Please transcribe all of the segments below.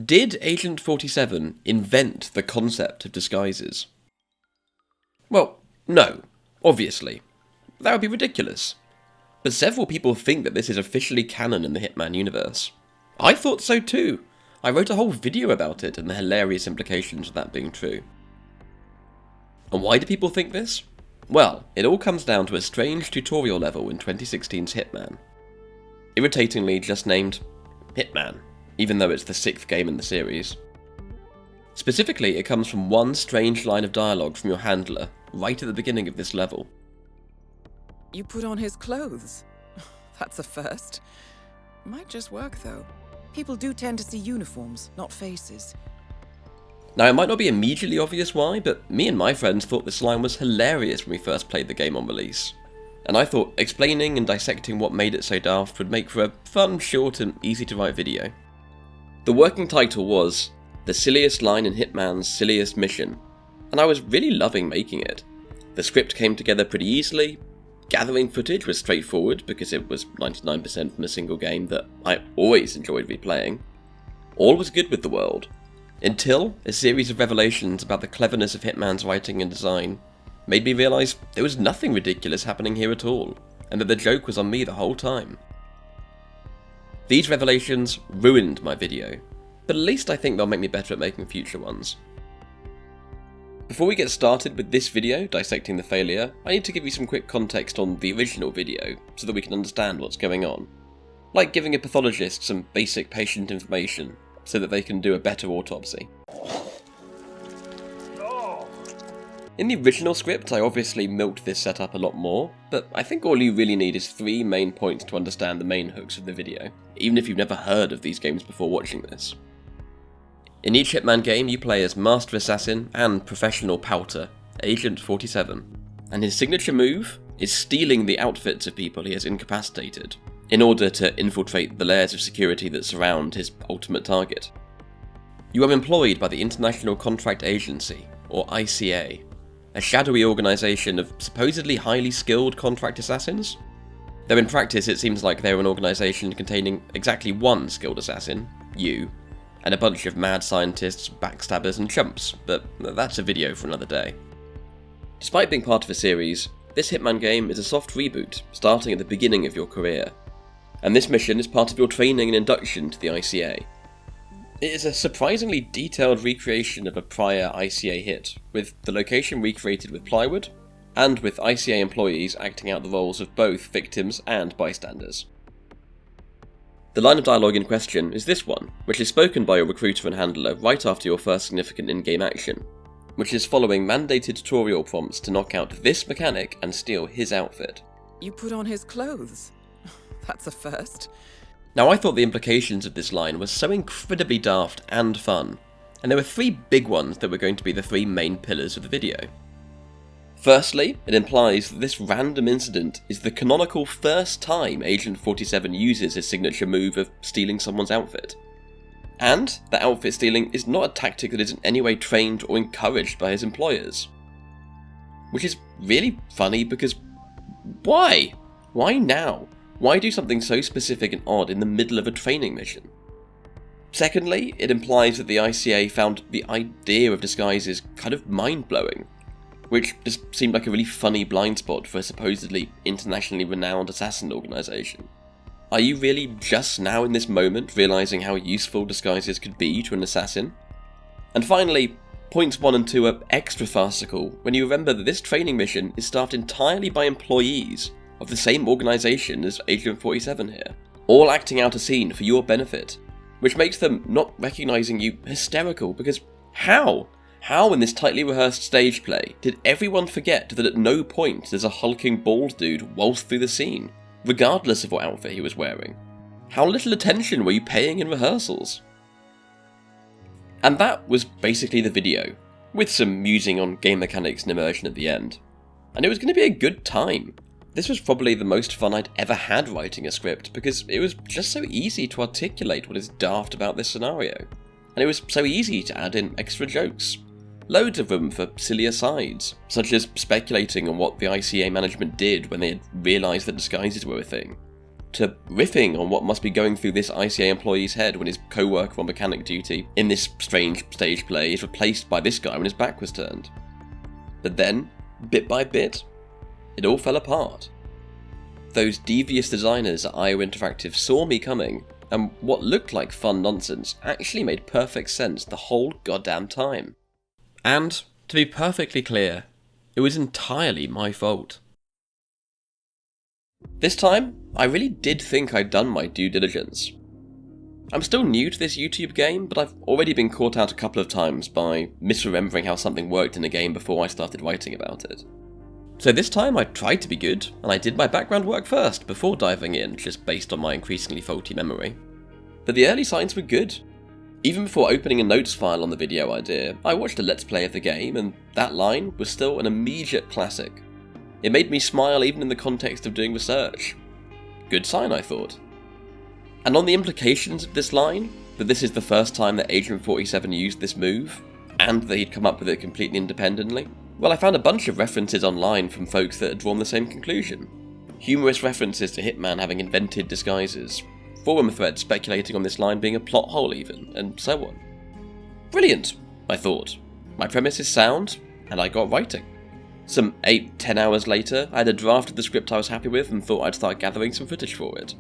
Did Agent 47 invent the concept of disguises? Well, no, obviously. That would be ridiculous. But several people think that this is officially canon in the Hitman universe. I thought so too. I wrote a whole video about it and the hilarious implications of that being true. And why do people think this? Well, it all comes down to a strange tutorial level in 2016's Hitman. Irritatingly just named Hitman, even though it's the 6th game in the series. Specifically, it comes from one strange line of dialogue from your handler, right at the beginning of this level. You put on his clothes. That's a first. Might just work though. People do tend to see uniforms, not faces. Now, it might not be immediately obvious why, but me and my friends thought this line was hilarious when we first played the game on release. And I thought explaining and dissecting what made it so daft would make for a fun, short and easy to write video. The working title was The Silliest Line in Hitman's Silliest Mission, and I was really loving making it. The script came together pretty easily, gathering footage was straightforward because it was 99% from a single game that I always enjoyed replaying. All was good with the world, until a series of revelations about the cleverness of Hitman's writing and design made me realise there was nothing ridiculous happening here at all, and that the joke was on me the whole time. These revelations ruined my video, but at least I think they'll make me better at making future ones. Before we get started with this video dissecting the failure, I need to give you some quick context on the original video so that we can understand what's going on. Like giving a pathologist some basic patient information so that they can do a better autopsy. In the original script, I obviously milked this setup a lot more, but I think all you really need is 3 main points to understand the main hooks of the video, even if you've never heard of these games before watching this. In each Hitman game, you play as Master Assassin and Professional Pouter, Agent 47, and his signature move is stealing the outfits of people he has incapacitated, in order to infiltrate the layers of security that surround his ultimate target. You are employed by the International Contract Agency, or ICA, a shadowy organisation of supposedly highly skilled contract assassins. Though in practice it seems like they're an organisation containing exactly one skilled assassin, you, and a bunch of mad scientists, backstabbers and chumps, but that's a video for another day. Despite being part of a series, this Hitman game is a soft reboot, starting at the beginning of your career, and this mission is part of your training and induction to the ICA. It is a surprisingly detailed recreation of a prior ICA hit, with the location recreated with plywood, and with ICA employees acting out the roles of both victims and bystanders. The line of dialogue in question is this one, which is spoken by your recruiter and handler right after your first significant in-game action, which is following mandated tutorial prompts to knock out this mechanic and steal his outfit. You put on his clothes. That's a first. Now, I thought the implications of this line were so incredibly daft and fun, and there were 3 big ones that were going to be the 3 main pillars of the video. Firstly, it implies that this random incident is the canonical first time Agent 47 uses his signature move of stealing someone's outfit. And that outfit stealing is not a tactic that is in any way trained or encouraged by his employers. Which is really funny because why? Why now? Why do something so specific and odd in the middle of a training mission? Secondly, it implies that the ICA found the idea of disguises kind of mind-blowing, which just seemed like a really funny blind spot for a supposedly internationally renowned assassin organisation. Are you really just now in this moment realising how useful disguises could be to an assassin? And finally, points 1 and 2 are extra farcical when you remember that this training mission is staffed entirely by employees of the same organisation as Agent 47 here, all acting out a scene for your benefit, which makes them not recognising you hysterical because how? How in this tightly rehearsed stage play did everyone forget that at no point does a hulking bald dude waltz through the scene, regardless of what outfit he was wearing? How little attention were you paying in rehearsals? And that was basically the video, with some musing on game mechanics and immersion at the end. And it was going to be a good time. This was probably the most fun I'd ever had writing a script, because it was just so easy to articulate what is daft about this scenario. And it was so easy to add in extra jokes. Loads of them for silly asides, such as speculating on what the ICA management did when they had realised that disguises were a thing. to riffing on what must be going through this ICA employee's head when his co-worker on mechanic duty in this strange stage play is replaced by this guy when his back was turned. But then, bit by bit, it all fell apart. Those devious designers at IO Interactive saw me coming, and what looked like fun nonsense actually made perfect sense the whole goddamn time. And, to be perfectly clear, it was entirely my fault. This time, I really did think I'd done my due diligence. I'm still new to this YouTube game, but I've already been caught out a couple of times by misremembering how something worked in a game before I started writing about it. So this time I tried to be good, and I did my background work first before diving in, just based on my increasingly faulty memory. But the early signs were good. Even before opening a notes file on the video idea, I watched a let's play of the game, and that line was still an immediate classic. It made me smile even in the context of doing research. Good sign, I thought. And on the implications of this line, that this is the first time that Agent 47 used this move, and that he'd come up with it completely independently, well, I found a bunch of references online from folks that had drawn the same conclusion. Humorous references to Hitman having invented disguises, forum threads speculating on this line being a plot hole even, and so on. Brilliant, I thought. My premise is sound, and I got writing. Some 8-10 hours later, I had a draft of the script I was happy with and thought I'd start gathering some footage for it.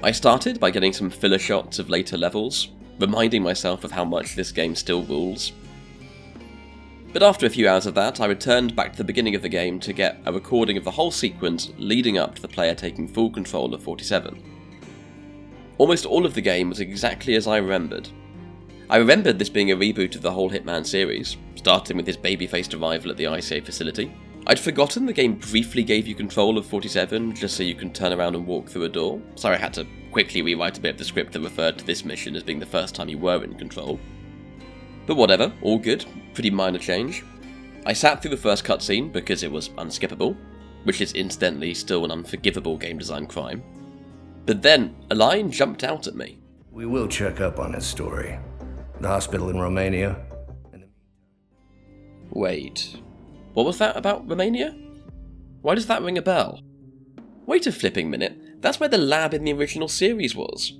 I started by getting some filler shots of later levels, reminding myself of how much this game still rules. But after a few hours of that, I returned back to the beginning of the game to get a recording of the whole sequence leading up to the player taking full control of 47. Almost all of the game was exactly as I remembered. I remembered this being a reboot of the whole Hitman series, starting with his baby-faced arrival at the ICA facility. I'd forgotten the game briefly gave you control of 47 just so you can turn around and walk through a door, so I had to quickly rewrite a bit of the script that referred to this mission as being the first time you were in control. But whatever, all good, pretty minor change. I sat through the first cutscene because it was unskippable, which is incidentally still an unforgivable game design crime. But then, a line jumped out at me. We will check up on his story. The hospital in Romania. Wait, what was that about Romania? Why does that ring a bell? Wait a flipping minute, that's where the lab in the original series was.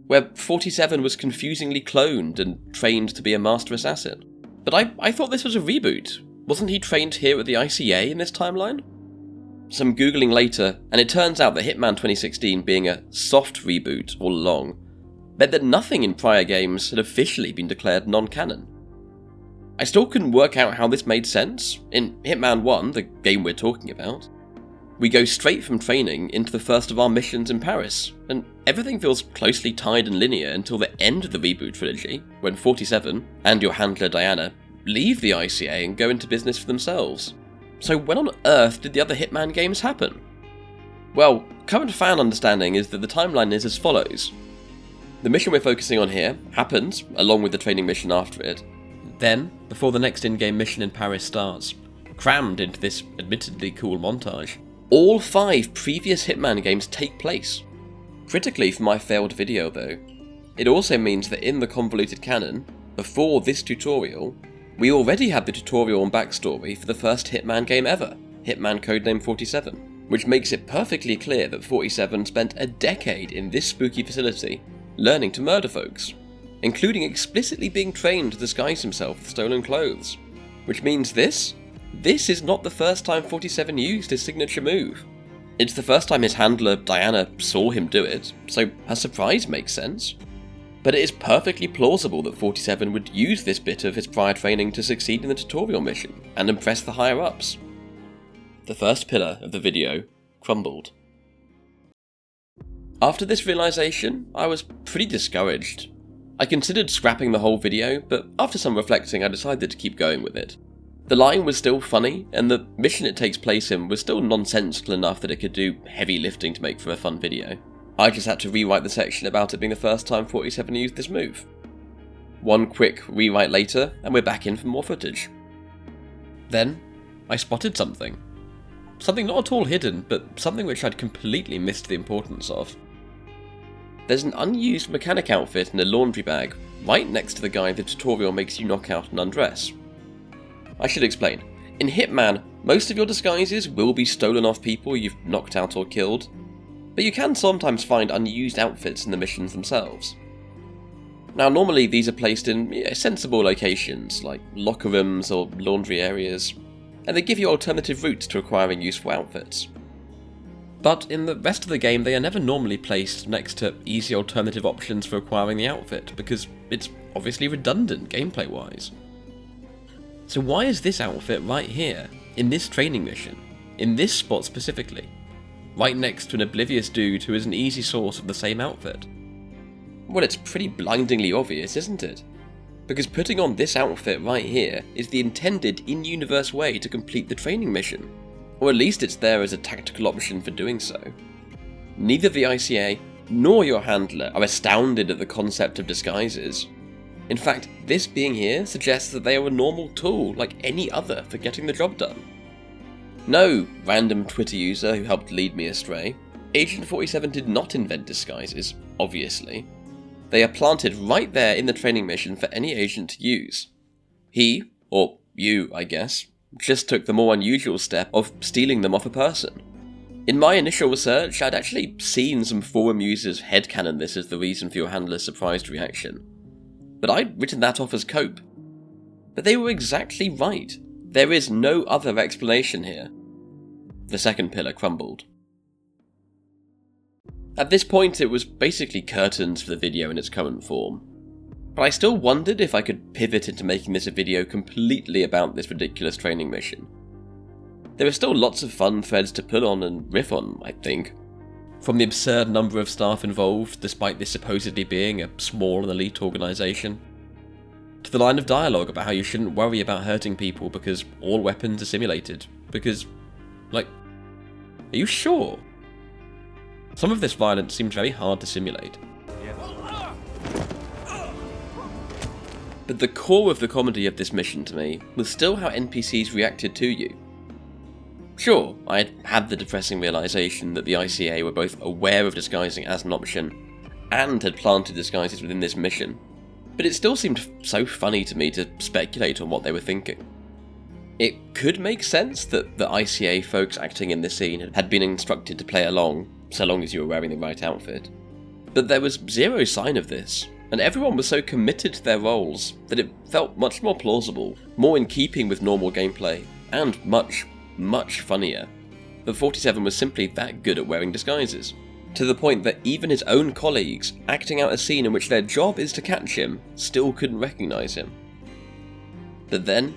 Where 47 was confusingly cloned and trained to be a master assassin. But I thought this was a reboot. Wasn't he trained here at the ICA in this timeline? Some googling later, and it turns out that Hitman 2016 being a soft reboot all along, meant that nothing in prior games had officially been declared non-canon. I still couldn't work out how this made sense. In Hitman 1, the game we're talking about, we go straight from training into the first of our missions in Paris, and everything feels closely tied and linear until the end of the reboot trilogy, when 47, and your handler Diana, leave the ICA and go into business for themselves. So when on earth did the other Hitman games happen? Well, current fan understanding is that the timeline is as follows. The mission we're focusing on here happened, along with the training mission after it. Then, before the next in-game mission in Paris starts, crammed into this admittedly cool montage, all 5 previous Hitman games take place. Critically for my failed video though, it also means that in the convoluted canon, before this tutorial, we already had the tutorial and backstory for the first Hitman game ever, Hitman Codename 47, which makes it perfectly clear that 47 spent a decade in this spooky facility learning to murder folks, including explicitly being trained to disguise himself with stolen clothes. Which means this is not the first time 47 used his signature move. It's the first time his handler, Diana, saw him do it, so her surprise makes sense. But it is perfectly plausible that 47 would use this bit of his prior training to succeed in the tutorial mission, and impress the higher-ups. The first pillar of the video crumbled. After this realization, I was pretty discouraged. I considered scrapping the whole video, but after some reflecting I decided to keep going with it. The line was still funny, and the mission it takes place in was still nonsensical enough that it could do heavy lifting to make for a fun video. I just had to rewrite the section about it being the first time 47 used this move. One quick rewrite later, and we're back in for more footage. Then, I spotted something. Something not at all hidden, but something which I'd completely missed the importance of. There's an unused mechanic outfit in a laundry bag, right next to the guy the tutorial makes you knock out and undress. I should explain. In Hitman, most of your disguises will be stolen off people you've knocked out or killed, but you can sometimes find unused outfits in the missions themselves. Now normally these are placed in sensible locations, like locker rooms or laundry areas, and they give you alternative routes to acquiring useful outfits. But in the rest of the game they are never normally placed next to easy alternative options for acquiring the outfit, because it's obviously redundant gameplay wise. So why is this outfit right here, in this training mission, in this spot specifically, right next to an oblivious dude who is an easy source of the same outfit? Well, it's pretty blindingly obvious, isn't it? Because putting on this outfit right here is the intended in-universe way to complete the training mission, or at least it's there as a tactical option for doing so. Neither the ICA nor your handler are astounded at the concept of disguises. In fact, this being here suggests that they are a normal tool like any other for getting the job done. No, random Twitter user who helped lead me astray, Agent 47 did not invent disguises, obviously. They are planted right there in the training mission for any agent to use. He, or you I guess, just took the more unusual step of stealing them off a person. In my initial research, I'd actually seen some forum users headcanon this as the reason for your handler's surprised reaction, but I'd written that off as cope. But they were exactly right. There is no other explanation here. The second pillar crumbled. At this point it was basically curtains for the video in its current form, but I still wondered if I could pivot into making this a video completely about this ridiculous training mission. There are still lots of fun threads to pull on and riff on, I think. From the absurd number of staff involved, despite this supposedly being a small and elite organisation, to the line of dialogue about how you shouldn't worry about hurting people because all weapons are simulated, because, like, are you sure? Some of this violence seems very hard to simulate. But the core of the comedy of this mission to me was still how NPCs reacted to you. Sure, I had had the depressing realisation that the ICA were both aware of disguising as an option and had planted disguises within this mission, but it still seemed so funny to me to speculate on what they were thinking. It could make sense that the ICA folks acting in this scene had been instructed to play along, so long as you were wearing the right outfit. But there was zero sign of this, and everyone was so committed to their roles that it felt much more plausible, more in keeping with normal gameplay, and much, much funnier. But 47 was simply that good at wearing disguises, to the point that even his own colleagues, acting out a scene in which their job is to catch him, still couldn't recognise him. But then,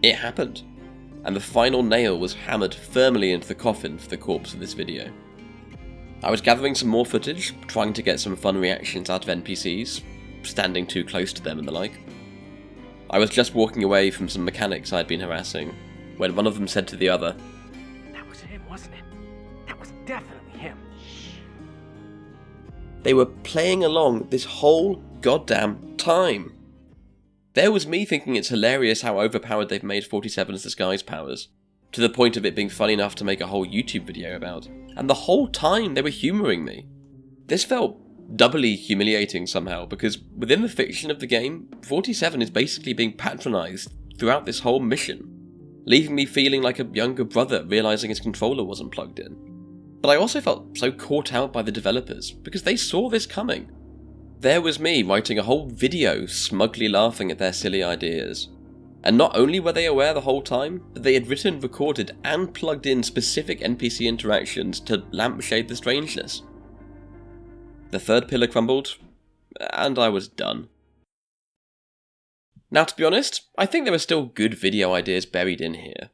it happened, and the final nail was hammered firmly into the coffin for the corpse of this video. I was gathering some more footage, trying to get some fun reactions out of NPCs, standing too close to them and the like. I was just walking away from some mechanics I'd been harassing, when one of them said to the other, "That was him, wasn't it? That was definitely him." They were playing along this whole goddamn time. There was me thinking it's hilarious how overpowered they've made 47's disguise powers, to the point of it being funny enough to make a whole YouTube video about, and the whole time they were humouring me. This felt doubly humiliating somehow, because within the fiction of the game, 47 is basically being patronised throughout this whole mission, leaving me feeling like a younger brother realising his controller wasn't plugged in. But I also felt so caught out by the developers, because they saw this coming. There was me writing a whole video smugly laughing at their silly ideas. And not only were they aware the whole time, but they had written, recorded, and plugged in specific NPC interactions to lampshade the strangeness. The third pillar crumbled, and I was done. Now, to be honest, I think there are still good video ideas buried in here.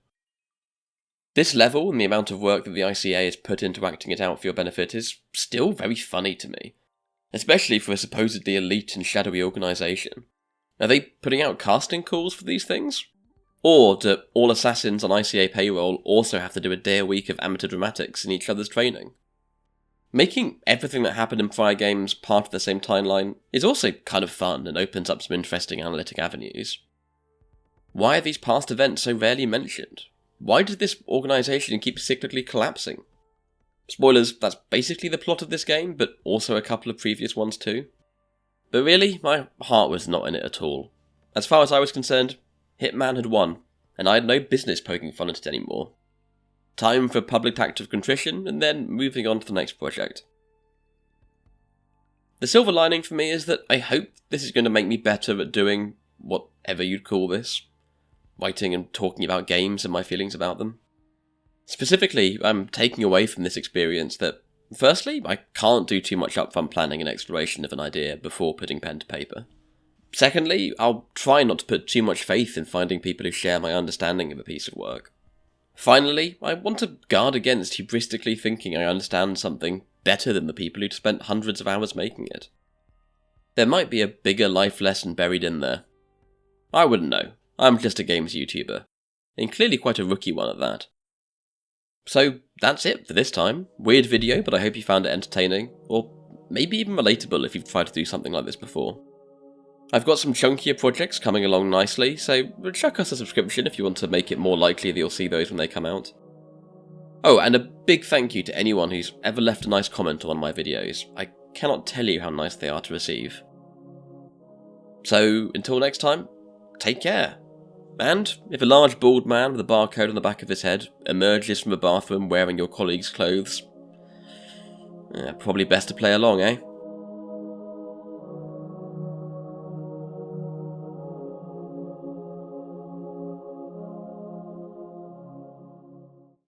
This level and the amount of work that the ICA has put into acting it out for your benefit is still very funny to me, especially for a supposedly elite and shadowy organisation. Are they putting out casting calls for these things? Or do all assassins on ICA payroll also have to do a day a week of amateur dramatics in each other's training? Making everything that happened in prior games part of the same timeline is also kind of fun and opens up some interesting analytic avenues. Why are these past events so rarely mentioned? Why does this organisation keep cyclically collapsing? Spoilers, that's basically the plot of this game, but also a couple of previous ones too. But really, my heart was not in it at all. As far as I was concerned, Hitman had won, and I had no business poking fun at it anymore. time for a public act of contrition, and then moving on to the next project. The silver lining for me is that I hope this is going to make me better at doing whatever you'd call this. Writing and talking about games and my feelings about them. Specifically, I'm taking away from this experience that, firstly, I can't do too much upfront planning and exploration of an idea before putting pen to paper. Secondly, I'll try not to put too much faith in finding people who share my understanding of a piece of work. Finally, I want to guard against hubristically thinking I understand something better than the people who'd spent hundreds of hours making it. There might be a bigger life lesson buried in there. I wouldn't know. I'm just a games YouTuber, and clearly quite a rookie one at that. So that's it for this time. Weird video, but I hope you found it entertaining, or maybe even relatable if you've tried to do something like this before. I've got some chunkier projects coming along nicely, so chuck us a subscription if you want to make it more likely that you'll see those when they come out. Oh, and a big thank you to anyone who's ever left a nice comment on one of my videos. I cannot tell you how nice they are to receive. So, until next time, take care. And if a large bald man with a barcode on the back of his head emerges from a bathroom wearing your colleague's clothes, probably best to play along, eh?